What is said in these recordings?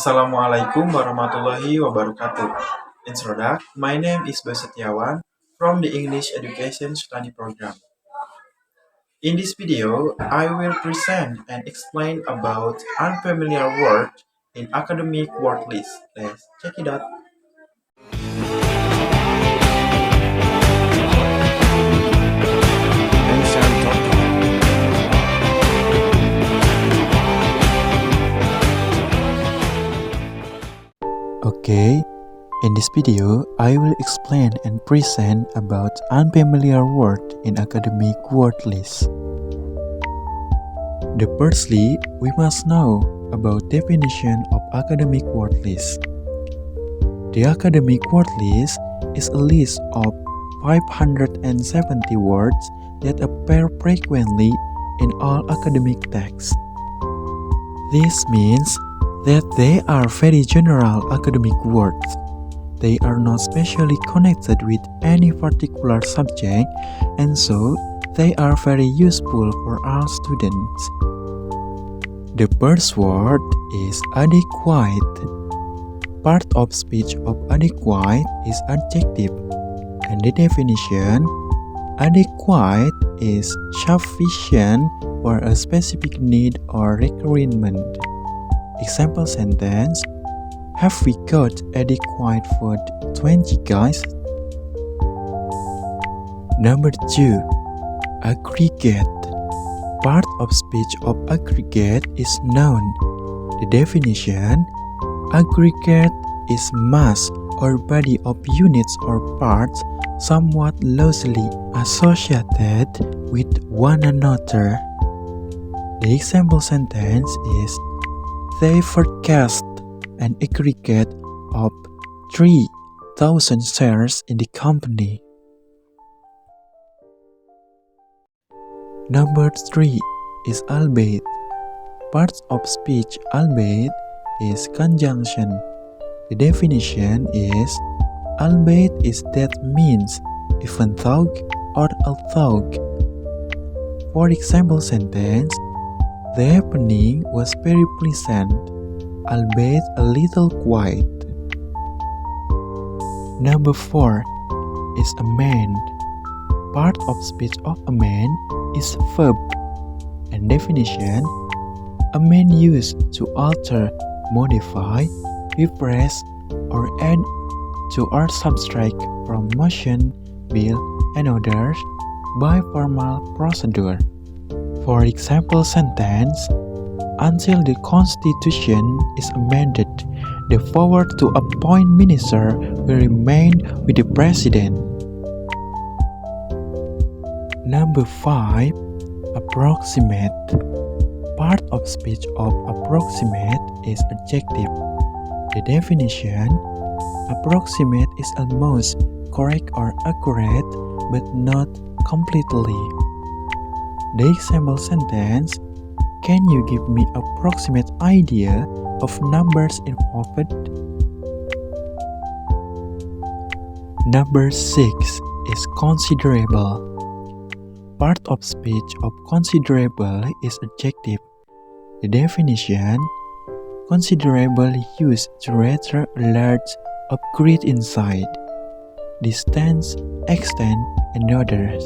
Assalamualaikum warahmatullahi wabarakatuh. Introduction, my name is Basetiawan from the English Education Study Program. In this video, I will present and explain about unfamiliar word in academic word list. Let's check it out. Okay, in this video, I will explain and present about unfamiliar word in academic word list. Firstly, we must know about definition of academic word list. The academic word list is a list of 570 words that appear frequently in all academic texts. This means that they are very general academic words. They are not specially connected with any particular subject, and so they are very useful for all students. The first word is adequate. Part of speech of adequate is adjective, and the definition: adequate is sufficient for a specific need or requirement. Example sentence: have we got adequate food 20 guys? Number 2. Aggregate. Part of speech of aggregate is noun. The definition: aggregate is mass or body of units or parts somewhat loosely associated with one another. The example sentence is: they forecast an aggregate of 3,000 shares in the company. Number 3 is albeit. Part of speech albeit is conjunction. The definition is: albeit is that means even though or although. For example sentence: the happening was very pleasant, albeit a little quiet. Number 4 is amend. Part of speech of amend is verb, and definition: amend used to alter, modify, repress, or add to or subtract from motion, bill, and others by formal procedure. For example sentence: until the Constitution is amended, the power to appoint minister will remain with the President. Number 5. Approximate. Part of speech of approximate is adjective. The definition: approximate is almost correct or accurate, but not completely. The example sentence: can you give me approximate idea of numbers involved? Number 6 is considerable. Part of speech of considerable is adjective. The definition: considerable used to refer a large of great insight, distance, extent, and others.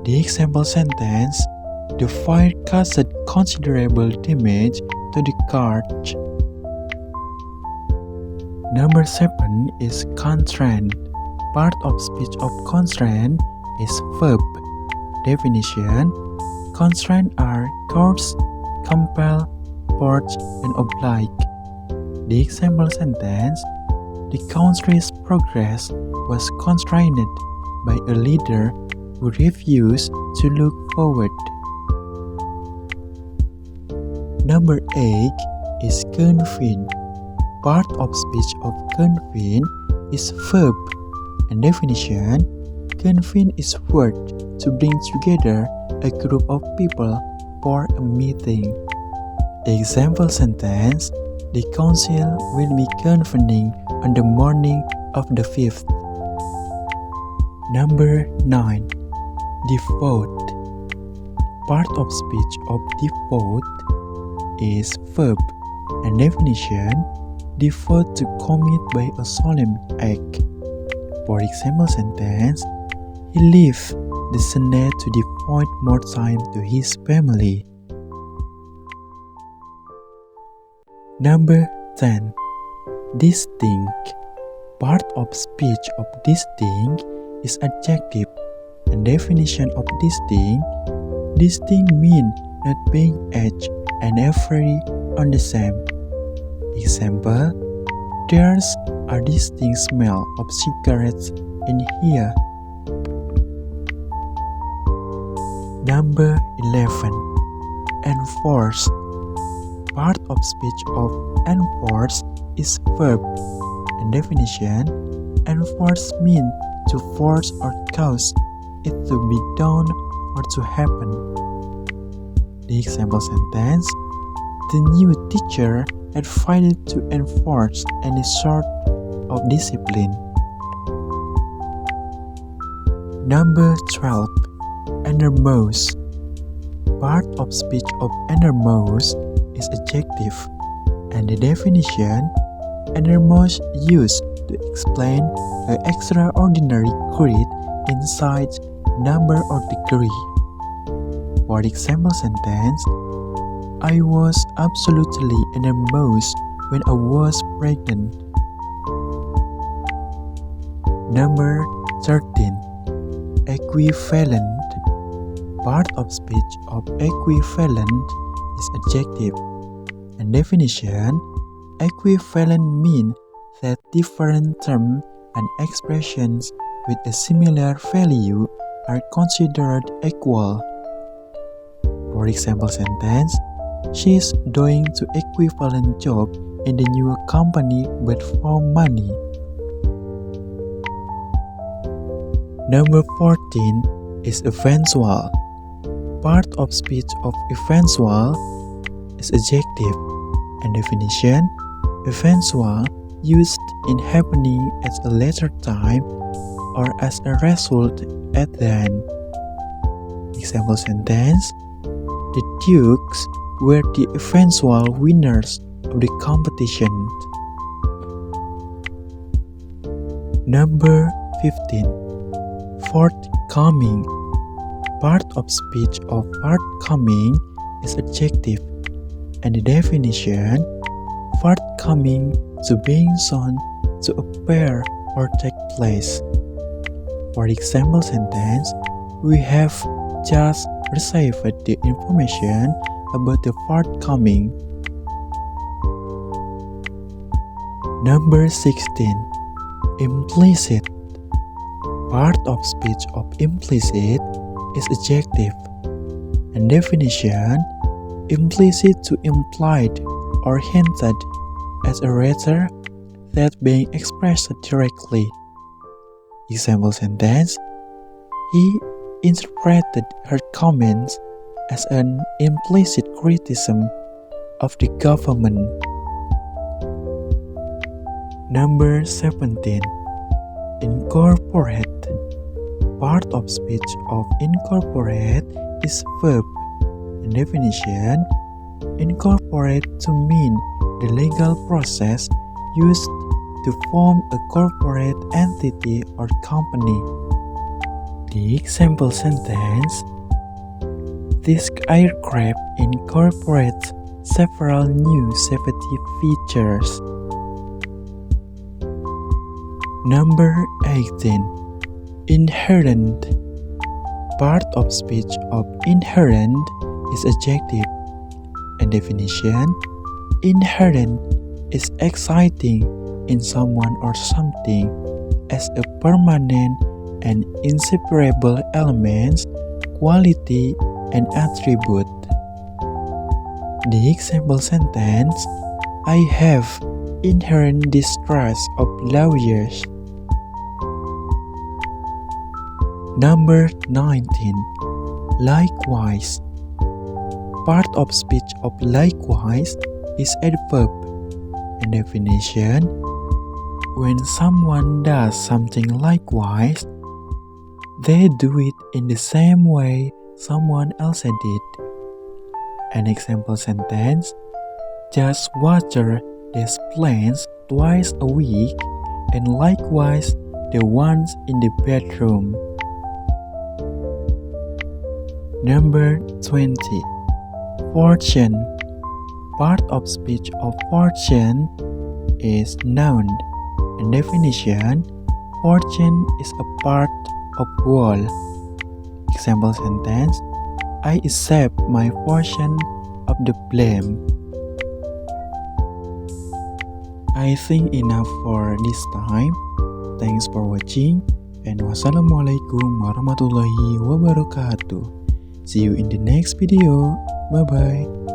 The example sentence: the fire caused considerable damage to the carriage. Number 7 is constraint. Part of speech of constraint is verb. Definition: constraint are coerce, compel, force, and oblige. The example sentence: the country's progress was constrained by a leader who refused to look forward. Number 8 is convene. Part of speech of convene is verb, and definition: convene is word to bring together a group of people for a meeting. Example sentence: the council will be convening on the morning of the 5th. Number 9. Devote. Part of speech of devote is verb, And definition: devote to commit by a solemn act. For example sentence: he left the Senate to devote more time to his family. Number 10. Distinct. Part of speech of distinct is adjective. And definition of distinct: distinct means not being each and every on the same. Example: there's a distinct smell of cigarettes in here. Number 11. Enforce. Part of speech of enforce is verb. And definition: enforce means to force or cause it to be done or to happen. The example sentence: the new teacher advised to enforce any sort of discipline. Number 12. Innermost. Part of speech of innermost is adjective, and the definition: innermost used to explain an extraordinary great insight, number or degree. For example sentence: I was absolutely innermost when I was pregnant. Number 13. Equivalent. Part of speech of equivalent is adjective. And definition: equivalent means that different terms and expressions with a similar value are considered equal. For example sentence: she is doing the equivalent job in the new company but for money. Number 14 is eventual. Part of speech of eventual is adjective. And definition: eventual used in happening at a later time or as a result at the end. Example sentence: the Dukes were the eventual winners of the competition. Number 15. Forthcoming. Part of speech of forthcoming is adjective, and the definition: forthcoming to being soon to appear or take place. For example sentence: we have just received the information about the forthcoming. Number 16. Implicit. Part of speech of implicit is adjective, and definition: implicit to implied or hinted as a rather that being expressed directly. Example sentence: he interpreted her comments as an implicit criticism of the government. Number 17. Incorporate. Part of speech of incorporate is verb. And definition: incorporate to mean the legal process used to form a corporate entity or company. The example sentence: this aircraft incorporates several new safety features. Number 18. Inherent. Part of speech of inherent is adjective, and definition: inherent is exciting in someone or something as a permanent and inseparable element, quality, and attribute. The example sentence: I have inherent distrust of lawyers. Number 19. Likewise. Part of speech of likewise is adverb, and definition: when someone does something likewise, they do it in the same way someone else did. An example sentence: just water these plants twice a week, and likewise the ones in the bedroom. Number 20. Fortune. Part of speech of fortune is noun. In definition, fortune is a part of whole. Example sentence: I accept my portion of the blame. I think enough for this time. Thanks for watching, and wassalamualaikum warahmatullahi wabarakatuh. See you in the next video. Bye bye.